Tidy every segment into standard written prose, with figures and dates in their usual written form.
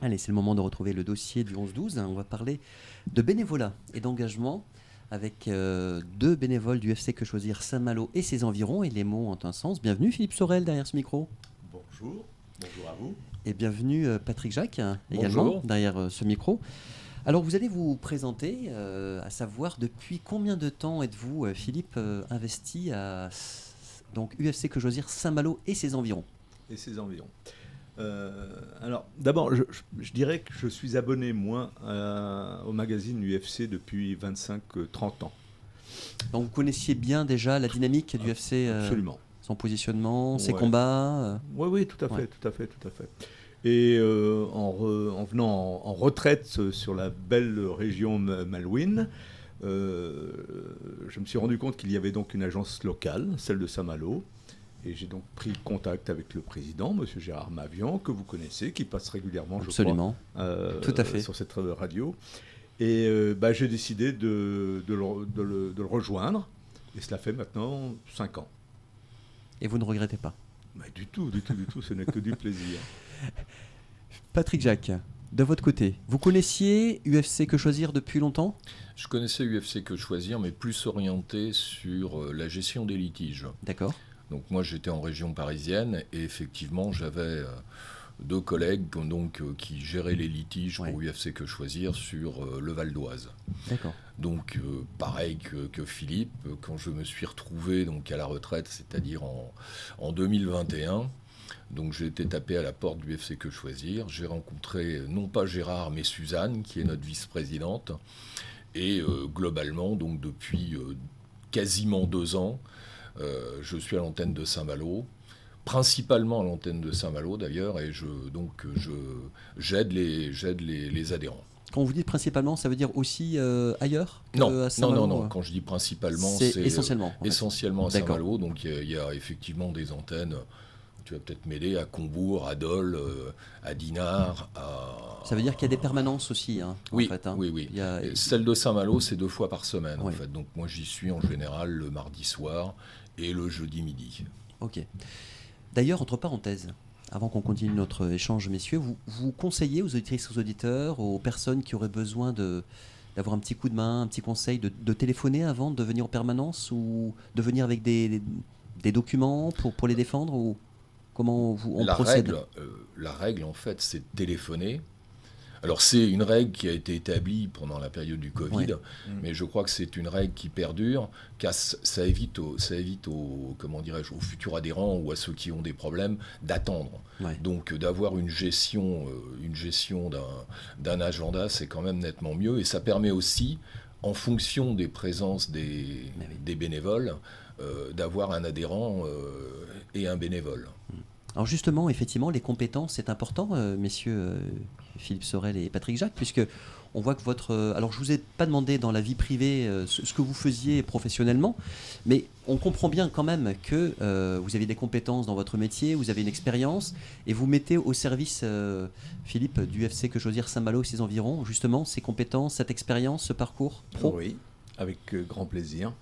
Allez, c'est le moment de retrouver le dossier du 11-12. On va parler de bénévolat et d'engagement avec deux bénévoles du FC Que Choisir Saint-Malo et ses environs. Et les mots ont un sens. Bienvenue Philippe Sorel derrière ce micro. Bonjour, bonjour à vous. Et bienvenue Patrick Jacques également derrière ce micro. Alors vous allez vous présenter, à savoir depuis combien de temps êtes-vous, Philippe, investi à donc, UFC Que Choisir Saint-Malo et ses environs. Et ses environs. Alors, d'abord, je dirais que je suis abonné, moi, au magazine UFC depuis 25-30 ans. Donc, vous connaissiez bien déjà la dynamique du UFC, absolument. Son positionnement, ses combats Oui, tout à fait. Et en venant en retraite sur la belle région Malouine, je me suis rendu compte qu'il y avait donc une agence locale, celle de Saint-Malo. Et j'ai donc pris contact avec le président, M. Gérard Mavian, que vous connaissez, qui passe régulièrement, Absolument. Tout à fait. Sur cette radio. Et j'ai décidé de le rejoindre. Et cela fait maintenant 5 ans. Et vous ne regrettez pas? Du tout. Ce n'est que du plaisir. Patrick Jacques, de votre côté, vous connaissiez UFC Que Choisir depuis longtemps? Je connaissais UFC Que Choisir, mais plus orienté sur la gestion des litiges. D'accord. Donc moi j'étais en région parisienne et effectivement j'avais deux collègues qui géraient les litiges pour UFC Que Choisir sur le Val d'Oise. D'accord. Donc pareil que Philippe, quand je me suis retrouvé donc à la retraite, c'est-à-dire en 2021, donc j'ai été tapé à la porte du UFC Que Choisir. J'ai rencontré non pas Gérard mais Suzanne qui est notre vice-présidente et globalement donc depuis quasiment 2 ans. Je suis à l'antenne de Saint-Malo, principalement à l'antenne de Saint-Malo d'ailleurs, et j'aide les adhérents. Quand vous dites principalement, ça veut dire aussi ailleurs Non, à Saint-Malo, non. Quand je dis principalement, c'est essentiellement. Essentiellement à Saint-Malo. Donc il y a effectivement des antennes. Tu vas peut-être m'aider à Combourg, à Dole, à Dinard. Ça veut dire qu'il y a des permanences aussi, oui, en fait. Oui. Celle de Saint-Malo, c'est 2 fois par semaine, en fait. Donc moi, j'y suis en général le mardi soir et le jeudi midi. Ok. D'ailleurs, entre parenthèses, avant qu'on continue notre échange, messieurs, vous conseillez aux auditrices, aux auditeurs, aux personnes qui auraient besoin d'avoir un petit coup de main, un petit conseil, de téléphoner avant de venir en permanence ou de venir avec des documents pour les défendre ou comment on procède? La règle, en fait, c'est de téléphoner. Alors, c'est une règle qui a été établie pendant la période du Covid, mais je crois que c'est une règle qui perdure, car ça évite aux futurs adhérents ou à ceux qui ont des problèmes d'attendre. Donc, d'avoir une gestion d'un agenda, c'est quand même nettement mieux. Et ça permet aussi, en fonction des présences des bénévoles, d'avoir un adhérent et un bénévole. Alors justement, effectivement, les compétences, c'est important, messieurs Philippe Sorel et Patrick Jacques, puisque on voit que alors je ne vous ai pas demandé dans la vie privée ce que vous faisiez professionnellement, mais on comprend bien quand même que vous avez des compétences dans votre métier, vous avez une expérience, et vous mettez au service, Philippe, du FC Que Choisir Saint-Malo et ses environs, justement, ces compétences, cette expérience, ce parcours pro. Oui, avec grand plaisir.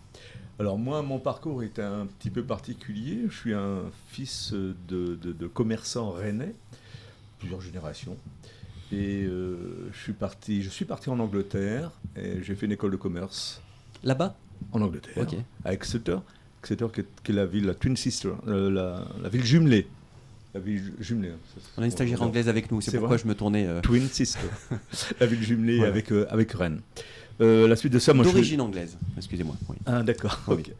Alors moi, mon parcours est un petit peu particulier. Je suis un fils de commerçants rennais, plusieurs générations. Et je suis parti en Angleterre et j'ai fait une école de commerce. Là-bas? En Angleterre, à Exeter. Exeter qui est la ville, la Twin Sister, la ville jumelée. La ville jumelée. On a une stagiaire anglaise avec nous, c'est pourquoi je me tournais... Twin Sister, la ville jumelée avec Rennes. La suite de ça, moi, d'origine anglaise, excusez-moi. Oui. Ah d'accord. Okay.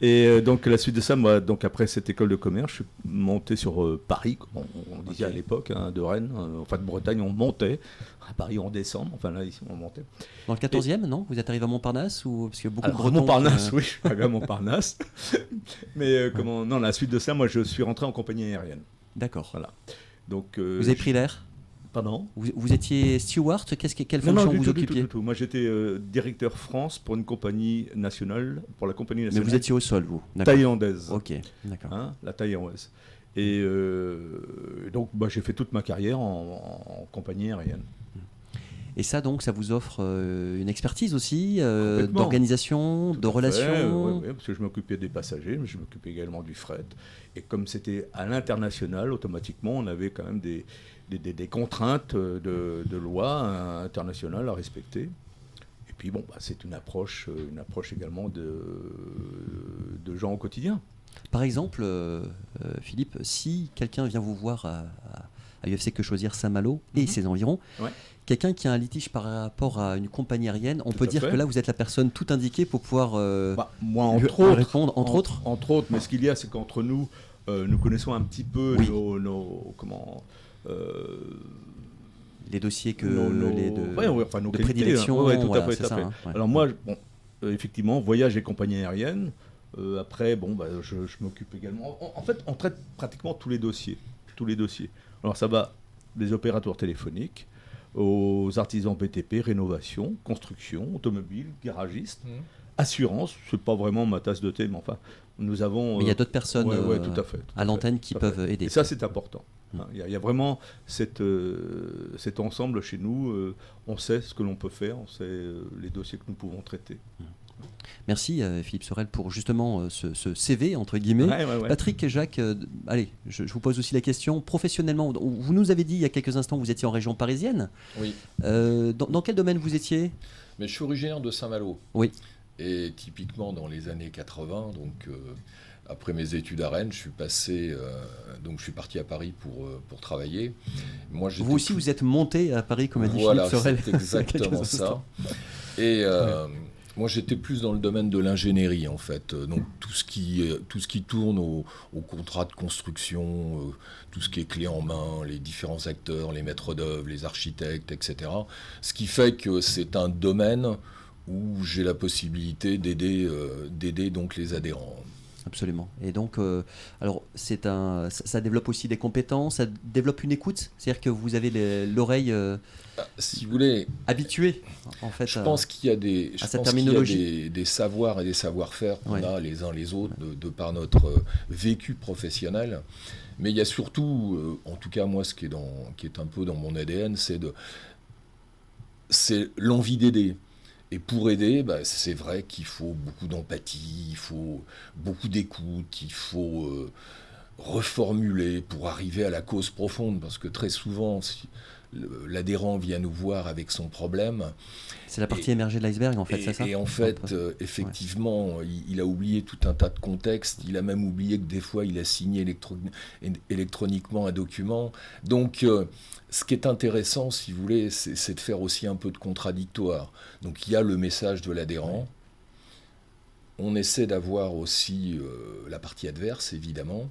Et donc la suite de ça, moi, donc après cette école de commerce, je suis monté sur Paris, comme on disait à l'époque, de Rennes, de Bretagne, on montait. À Paris, on descend. Enfin là, ici, on montait. Dans le 14e, non? Vous êtes arrivé à Montparnasse ou parce que beaucoup alors, de Bretons. Montparnasse, oui, je suis arrivé à Montparnasse. Mais non, la suite de ça, moi, je suis rentré en compagnie aérienne. D'accord. Voilà. Donc. Vous avez pris l'air? Pardon? Vous étiez steward? Quelle fonction vous occupiez? Du tout. Moi, j'étais directeur France pour une compagnie nationale, pour la compagnie nationale. Mais vous étiez au sol, vous? Thaïlandaise. Ok, d'accord. La thaïlandaise. Et donc, j'ai fait toute ma carrière en compagnie aérienne. Et ça, donc, ça vous offre une expertise aussi, Complètement. d'organisation, Tout de à fait, relations. oui, parce que je m'occupais des passagers, mais je m'occupais également du fret. Et comme c'était à l'international, automatiquement, on avait quand même des contraintes de loi internationale à respecter. Et puis, bon, c'est une approche également de gens au quotidien. Par exemple, Philippe, si quelqu'un vient vous voir à UFC Que Choisir Saint-Malo et ses environs, Ouais. quelqu'un qui a un litige par rapport à une compagnie aérienne, on Tout peut à dire fait. que là, vous êtes la personne tout indiquée pour pouvoir Moi, lui entre autres, répondre, entre autres. Entre autres, mais ce qu'il y a, c'est qu'entre nous, nous connaissons un petit peu Oui. Les dossiers que nos de qualités, prédilection, hein. Ouais, tout voilà, à fait, c'est tout à ça, fait. hein, ouais. Alors moi, effectivement, voyage et compagnie aérienne. Après, je m'occupe également. En fait, on traite pratiquement tous les dossiers. Alors ça va des opérateurs téléphoniques aux artisans BTP, rénovation, construction, automobile, garagistes, assurance. C'est pas vraiment ma tasse de thé, mais enfin, nous avons. Mais il y a d'autres personnes tout à fait, à l'antenne qui tout à fait. peuvent aider. Et ça, c'est important. Il y a vraiment cet ensemble chez nous. On sait ce que l'on peut faire, on sait les dossiers que nous pouvons traiter. Merci Philippe Sorel pour justement ce CV entre guillemets. Ouais. Patrick et Jacques, allez, je vous pose aussi la question. Professionnellement, vous nous avez dit il y a quelques instants que vous étiez en région parisienne. Oui. Dans quel domaine vous étiez ? Mais je suis originaire de Saint-Malo. Oui. Et typiquement dans les années 80, donc après mes études à Rennes, je suis parti à Paris pour travailler. Moi, Vous aussi, vous êtes monté à Paris, comme a dit Philippe Sorel. C'est exactement ça. Et moi, j'étais plus dans le domaine de l'ingénierie, en fait. Donc, tout ce qui tourne au contrat de construction, tout ce qui est clé en main, les différents acteurs, les maîtres d'œuvre, les architectes, etc. Ce qui fait que c'est un domaine où j'ai la possibilité d'aider donc les adhérents. Absolument. Et donc, alors, ça développe aussi des compétences, ça développe une écoute. C'est-à-dire que vous avez l'oreille Si vous voulez, habituée, en fait. je pense qu'il y a des savoirs et des savoir-faire qu'on a les uns les autres de par notre vécu professionnel. Mais il y a surtout, en tout cas moi, ce qui est un peu dans mon ADN, c'est l'envie d'aider. Et pour aider, c'est vrai qu'il faut beaucoup d'empathie, il faut beaucoup d'écoute, il faut reformuler pour arriver à la cause profonde. Parce que très souvent, si l'adhérent vient nous voir avec son problème. C'est la partie émergée de l'iceberg, en fait, c'est ça ? Et en fait, effectivement, il a oublié tout un tas de contextes. Il a même oublié que des fois, il a signé électroniquement un document. Donc, ce qui est intéressant, si vous voulez, c'est de faire aussi un peu de contradictoire. Donc, il y a le message de l'adhérent. On essaie d'avoir aussi la partie adverse, évidemment.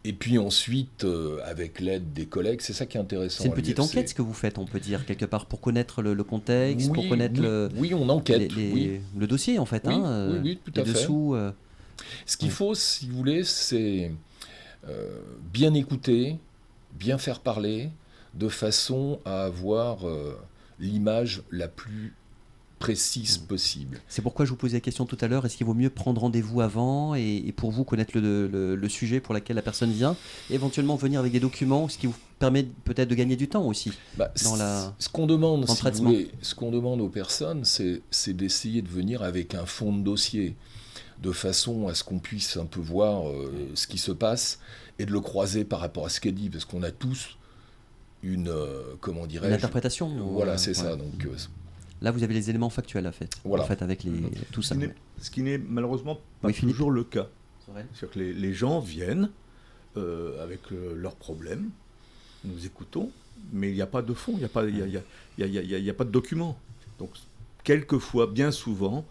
Et puis ensuite, avec l'aide des collègues, c'est ça qui est intéressant. C'est une petite enquête ce que vous faites, on peut dire, quelque part, pour connaître le contexte, pour connaître on enquête, le dossier, en fait. Oui, tout à fait. Dessous, ce qu'il faut, si vous voulez, c'est bien écouter, bien faire parler, de façon à avoir l'image la plus précise possible. C'est pourquoi je vous posais la question tout à l'heure, est-ce qu'il vaut mieux prendre rendez-vous avant et pour vous connaître le sujet pour lequel la personne vient, éventuellement venir avec des documents, ce qui vous permet peut-être de gagner du temps aussi ce qu'on demande, dans le traitement. Ce qu'on demande aux personnes, c'est d'essayer de venir avec un fond de dossier, de façon à ce qu'on puisse un peu voir ce qui se passe et de le croiser par rapport à ce qu'elle dit, parce qu'on a tous une interprétation. Voilà, c'est ça. Donc, là, vous avez les éléments factuels en fait, avec tout ça. Ce qui n'est malheureusement pas toujours le cas. C'est-à-dire que les gens viennent avec leurs problèmes, nous écoutons, mais il n'y a pas de fond, il n'y a pas de document. Donc, quelquefois, bien souvent,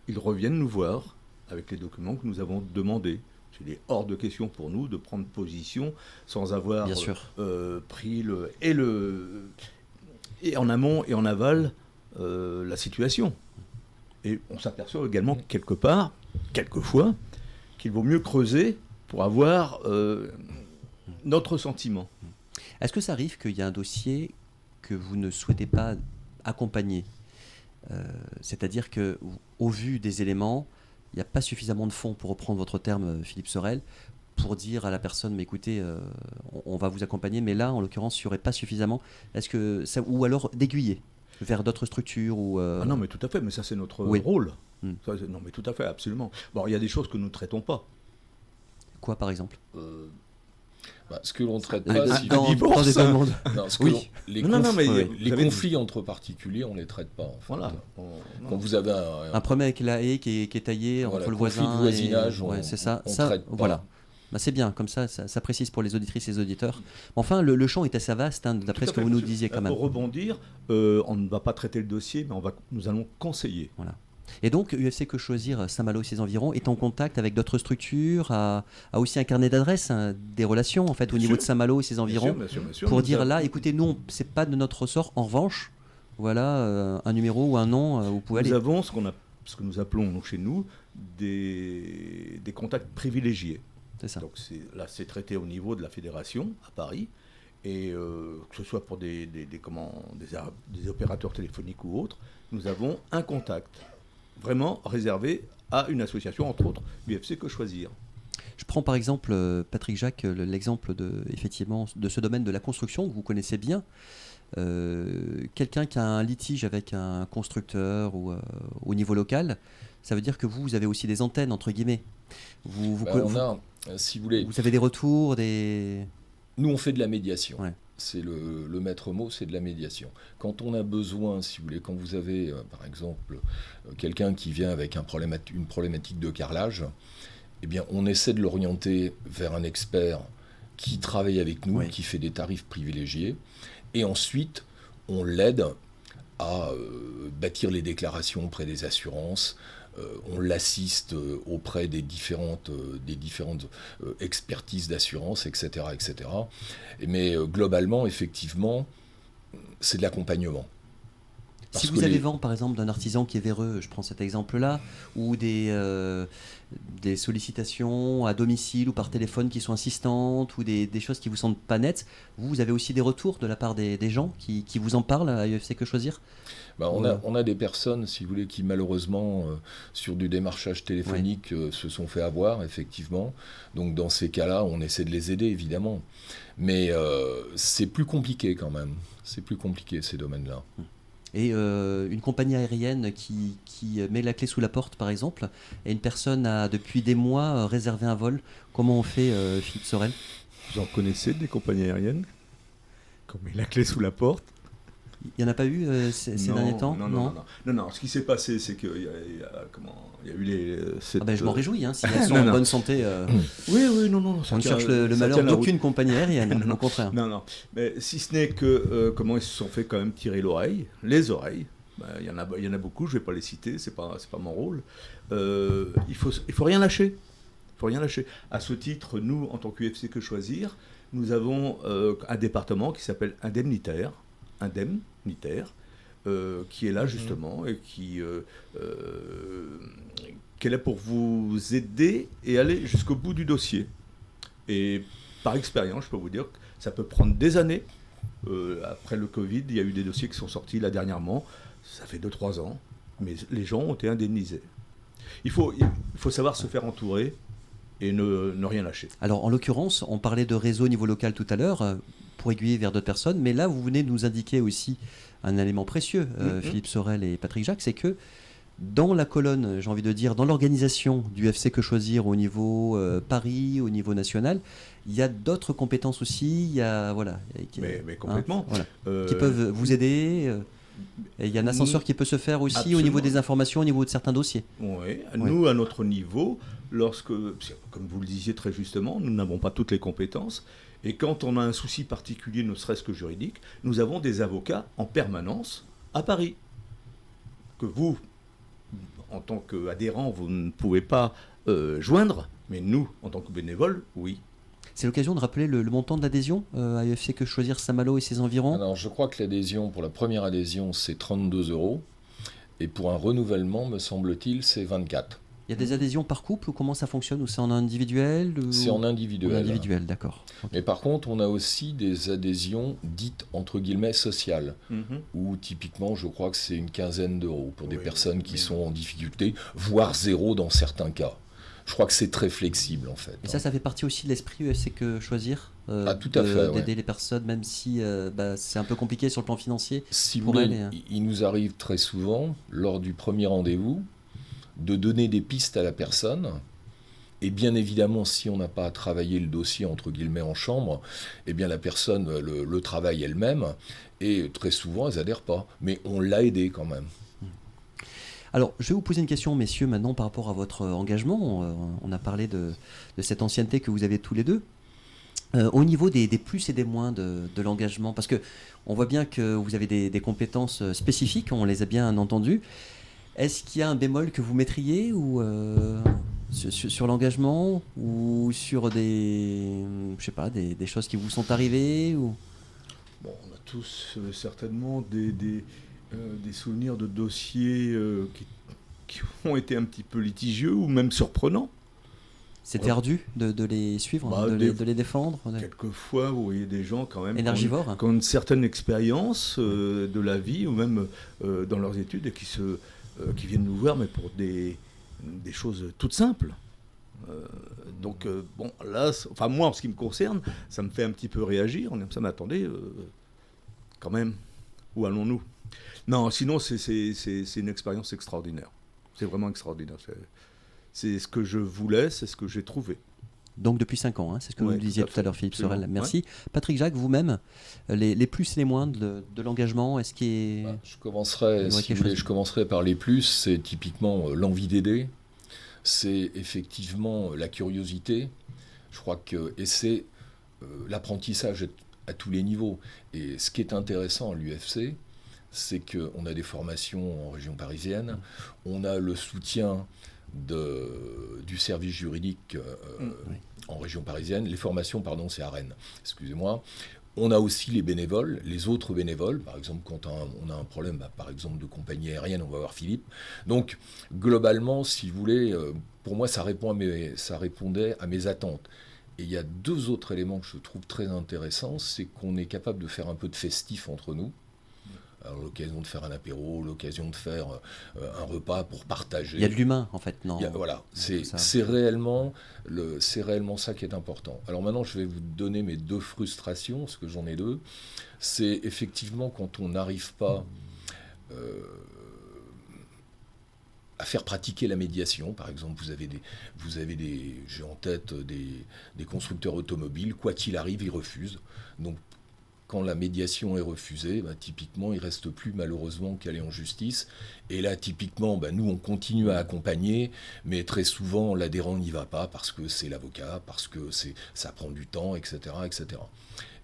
ils reviennent nous voir avec les documents que nous avons demandés. Il est hors de question pour nous de prendre position sans avoir pris et en amont et en aval la situation. Et on s'aperçoit également quelquefois, qu'il vaut mieux creuser pour avoir notre sentiment. Est-ce que ça arrive qu'il y a un dossier que vous ne souhaitez pas accompagner ? C'est-à-dire qu'au vu des éléments, il n'y a pas suffisamment de fonds, pour reprendre votre terme, Philippe Sorel, pour dire à la personne, mais écoutez, on va vous accompagner, mais là, en l'occurrence, il n'y aurait pas suffisamment. Est-ce que ça, ou alors d'aiguiller ? vers d'autres structures ou Ah non, mais tout à fait, mais ça c'est notre Oui. rôle. Mm. Ça, non, mais tout à fait, absolument. Bon, il y a des choses que nous ne traitons pas. Quoi, par exemple? Ce que l'on ne traite Ah, pas, dans des demandes. Non, Oui. les Non, mais oui. les conflits entre particuliers, on ne les traite pas. En fait. Voilà. Quand vous avez Un problème avec la haie qui est taillée voilà, entre le conflit voisin de voisinage, et... on c'est ça. on Ça, traite pas. voilà. Bah, c'est bien, comme ça précise pour les auditrices et les auditeurs. Enfin, le champ est assez vaste, hein, d'après ce que vous nous disiez quand même. Pour rebondir, on ne va pas traiter le dossier, mais nous allons conseiller. Voilà. Et donc, UFC Que Choisir Saint-Malo et ses environs est en contact avec d'autres structures, a aussi un carnet d'adresses, hein, des relations en fait Bien au niveau sûr. de Saint-Malo et ses environs, Bien sûr, pour nous dire avons- là, écoutez, nous, c'est pas de notre ressort. En revanche, voilà un numéro ou un nom où vous pouvez Nous aller. avons ce que nous appelons donc, chez nous des contacts privilégiés. C'est ça. Donc là, c'est traité au niveau de la fédération à Paris, et que ce soit pour des opérateurs téléphoniques ou autres, nous avons un contact vraiment réservé à une association, entre autres UFC Que Choisir. Je prends par exemple, Patrick Jacques, l'exemple effectivement, de ce domaine de la construction que vous connaissez bien. Quelqu'un qui a un litige avec un constructeur ou au niveau local, ça veut dire que vous avez aussi des antennes, entre guillemets. On a, si vous voulez, vous avez des retours, des... nous on fait de la médiation. Ouais. C'est le maître mot, c'est de la médiation. Quand on a besoin, si vous voulez, quand vous avez par exemple quelqu'un qui vient avec une problématique de carrelage, eh bien on essaie de l'orienter vers un expert qui travaille avec nous, Oui. qui fait des tarifs privilégiés, et ensuite on l'aide à bâtir les déclarations auprès des assurances. On l'assiste auprès des différentes expertises d'assurance, etc., etc. Mais globalement, effectivement, c'est de l'accompagnement. Si vous avez vent, par exemple, d'un artisan qui est véreux, je prends cet exemple-là, ou des sollicitations à domicile ou par téléphone qui sont insistantes, ou des choses qui vous semblent pas nettes, vous avez aussi des retours de la part des gens qui vous en parlent à UFC Que Choisir? On a des personnes, si vous voulez, qui malheureusement, sur du démarchage téléphonique, se sont fait avoir, effectivement. Donc dans ces cas-là, on essaie de les aider, évidemment. Mais c'est plus compliqué quand même. C'est plus compliqué, ces domaines-là. Et une compagnie aérienne qui met la clé sous la porte, par exemple, et une personne a depuis des mois réservé un vol, comment on fait, Philippe Sorel? Vous en connaissez des compagnies aériennes qui ont mis la clé sous la porte? Il n'y en a pas eu ces derniers temps? Non. Ce qui s'est passé, c'est qu'il y a eu je m'en réjouis, hein, si elles sont en bonne santé. Oui, non. On ne cherche le malheur d'aucune compagnie aérienne, au contraire. Non. Mais si ce n'est que comment ils se sont fait quand même tirer les oreilles. Il y en a beaucoup, je ne vais pas les citer, c'est pas mon rôle. Il faut rien lâcher. À ce titre, nous, en tant qu'UFC Que Choisir, nous avons un département qui s'appelle indemnitaire, qui est là justement et qui est là pour vous aider et aller jusqu'au bout du dossier. Et par expérience, je peux vous dire que ça peut prendre des années. Après le Covid, il y a eu des dossiers qui sont sortis là dernièrement. Ça fait 2-3 ans, mais les gens ont été indemnisés. Il faut savoir se faire entourer et ne rien lâcher. Alors, en l'occurrence, on parlait de réseau au niveau local tout à l'heure, pour aiguiller vers d'autres personnes, mais là, vous venez de nous indiquer aussi un élément précieux, Philippe Sorel et Patrick Jacques, c'est que dans la colonne, j'ai envie de dire, dans l'organisation du UFC Que Choisir au niveau Paris, au niveau national, il y a d'autres compétences aussi, il y a, voilà, mais complètement. qui peuvent vous aider. Et il y a un ascenseur qui peut se faire aussi Absolument. Au niveau des informations, au niveau de certains dossiers. Oui, nous, à notre niveau, comme vous le disiez très justement, nous n'avons pas toutes les compétences. Et quand on a un souci particulier, ne serait-ce que juridique, nous avons des avocats en permanence à Paris. Que vous, en tant qu'adhérent, vous ne pouvez pas joindre, mais nous, en tant que bénévoles, oui. C'est l'occasion de rappeler le montant de l'adhésion à UFC Que Choisir Saint-Malo et ses environs. Alors, je crois que l'adhésion, pour la première adhésion, c'est 32 €. Et pour un renouvellement, me semble-t-il, c'est 24. Il y a des adhésions par couple ou comment ça fonctionne? Ou c'est en individuel C'est en individuel. En individuel, d'accord. Okay. Mais par contre, on a aussi des adhésions dites, entre guillemets, sociales. Où typiquement, je crois que c'est une quinzaine d'euros pour des personnes qui sont en difficulté, voire 0 dans certains cas. je crois que c'est très flexible en fait. Et ça fait partie aussi de l'esprit UFC Que Choisir, tout à fait, d'aider les personnes, même si c'est un peu compliqué sur le plan financier. Si vous voulez, il nous arrive très souvent, lors du premier rendez-vous, de donner des pistes à la personne. Et bien évidemment, si on n'a pas à travailler le dossier entre guillemets en chambre, eh bien la personne le travaille elle-même. Et très souvent, elles n'adhèrent pas. Mais on l'a aidé quand même. Alors, je vais vous poser une question, messieurs, maintenant par rapport à votre engagement. On a parlé de cette ancienneté que vous avez tous les deux. Au niveau des plus et des moins de l'engagement, parce qu'on voit bien que vous avez des compétences spécifiques, on les a bien entendues. Est-ce qu'il y a un bémol que vous mettriez ou, sur l'engagement ou sur des choses qui vous sont arrivées ou... Bon, on a tous certainement des souvenirs de dossiers qui ont été un petit peu litigieux ou même surprenants. C'était ardu de les suivre, de les défendre. Quelquefois, vous voyez des gens quand même énergivores, qui ont une certaine expérience de la vie ou même dans leurs études et qui viennent nous voir, mais pour des choses toutes simples. Donc, là, moi, en ce qui me concerne, ça me fait un petit peu réagir. Ça m'attendait quand même. Où allons-nous ? Non, sinon, c'est une expérience extraordinaire. C'est vraiment extraordinaire. C'est ce que je voulais, c'est ce que j'ai trouvé. Donc depuis 5 ans, c'est ce que vous disiez tout à l'heure, Philippe Sorel. Merci. Ouais. Patrick Jacques, vous-même, les plus et les moins de l'engagement, est-ce qu'il y a... Je commencerai par les plus, c'est typiquement l'envie d'aider, c'est effectivement la curiosité, je crois que, et c'est l'apprentissage à tous les niveaux. Et ce qui est intéressant à l'UFC, c'est qu'on a des formations en région parisienne, on a le soutien du service juridique en région parisienne. Les formations, c'est à Rennes, excusez-moi. On a aussi les bénévoles, les autres bénévoles. Par exemple, quand on a un problème, par exemple, de compagnie aérienne, on va voir Philippe. Donc, globalement, si vous voulez, pour moi, ça répondait à mes attentes. Et il y a 2 autres éléments que je trouve très intéressants. C'est qu'on est capable de faire un peu de festif entre nous. Alors, l'occasion de faire un apéro, l'occasion de faire un repas pour partager. Il y a de l'humain, en fait, non ? Voilà, c'est réellement ça qui est important. Alors maintenant, je vais vous donner mes 2 frustrations, parce que j'en ai 2. C'est effectivement quand on n'arrive pas à faire pratiquer la médiation. Par exemple, vous avez j'ai en tête des constructeurs automobiles, quoi qu'il arrive, ils refusent. Donc, quand la médiation est refusée, typiquement, il ne reste plus malheureusement qu'à aller en justice. Et là, typiquement, nous, on continue à accompagner, mais très souvent, l'adhérent n'y va pas parce que c'est l'avocat, parce que ça prend du temps, etc., etc.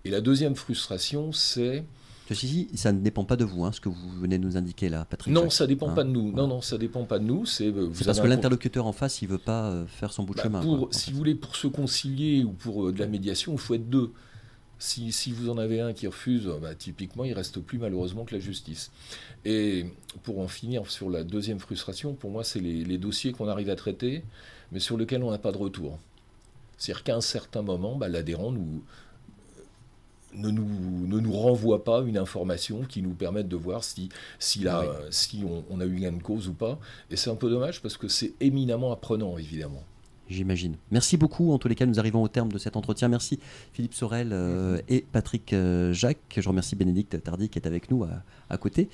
Et la deuxième frustration, c'est... Ceci, ça ne dépend pas de vous, ce que vous venez de nous indiquer là, Patrick. Non, ça ne dépend pas de nous. Non, ça ne dépend pas de nous. C'est parce que l'interlocuteur en face, il ne veut pas faire son bout de chemin. Si vous voulez, pour se concilier ou pour de la médiation, il faut être 2. Si vous en avez un qui refuse, typiquement, il ne reste plus malheureusement que la justice. Et pour en finir sur la deuxième frustration, pour moi, c'est les dossiers qu'on arrive à traiter, mais sur lesquels on n'a pas de retour. C'est-à-dire qu'à un certain moment, l'adhérent ne nous renvoie pas une information qui nous permette de voir si on a eu gain de cause ou pas. Et c'est un peu dommage parce que c'est éminemment apprenant, évidemment. J'imagine. Merci beaucoup. En tous les cas, nous arrivons au terme de cet entretien. Merci Philippe Sorel et Patrick Jacques. Je remercie Bénédicte Tardy qui est avec nous à côté,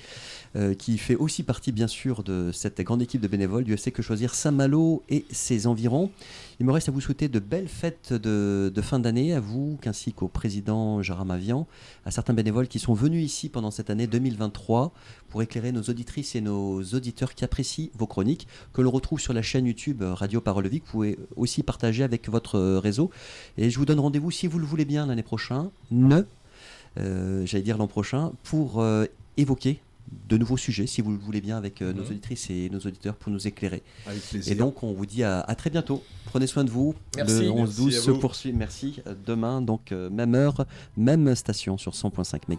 qui fait aussi partie bien sûr de cette grande équipe de bénévoles du UFC Que Choisir Saint-Malo et ses environs. Il me reste à vous souhaiter de belles fêtes de fin d'année, à vous, ainsi qu'au président Gérard Mavian, à certains bénévoles qui sont venus ici pendant cette année 2023 pour éclairer nos auditrices et nos auditeurs qui apprécient vos chroniques, que l'on retrouve sur la chaîne YouTube Radio Parole Vie, que vous pouvez aussi partager avec votre réseau. Et je vous donne rendez-vous, si vous le voulez bien, l'année prochaine, l'an prochain, pour évoquer de nouveaux sujets, si vous le voulez bien, avec nos auditrices et nos auditeurs pour nous éclairer. Avec plaisir. Et donc, on vous dit à très bientôt. Prenez soin de vous. Merci. Le 11-12 se poursuit. Merci. Demain, donc, même heure, même station sur 100.5 MHz.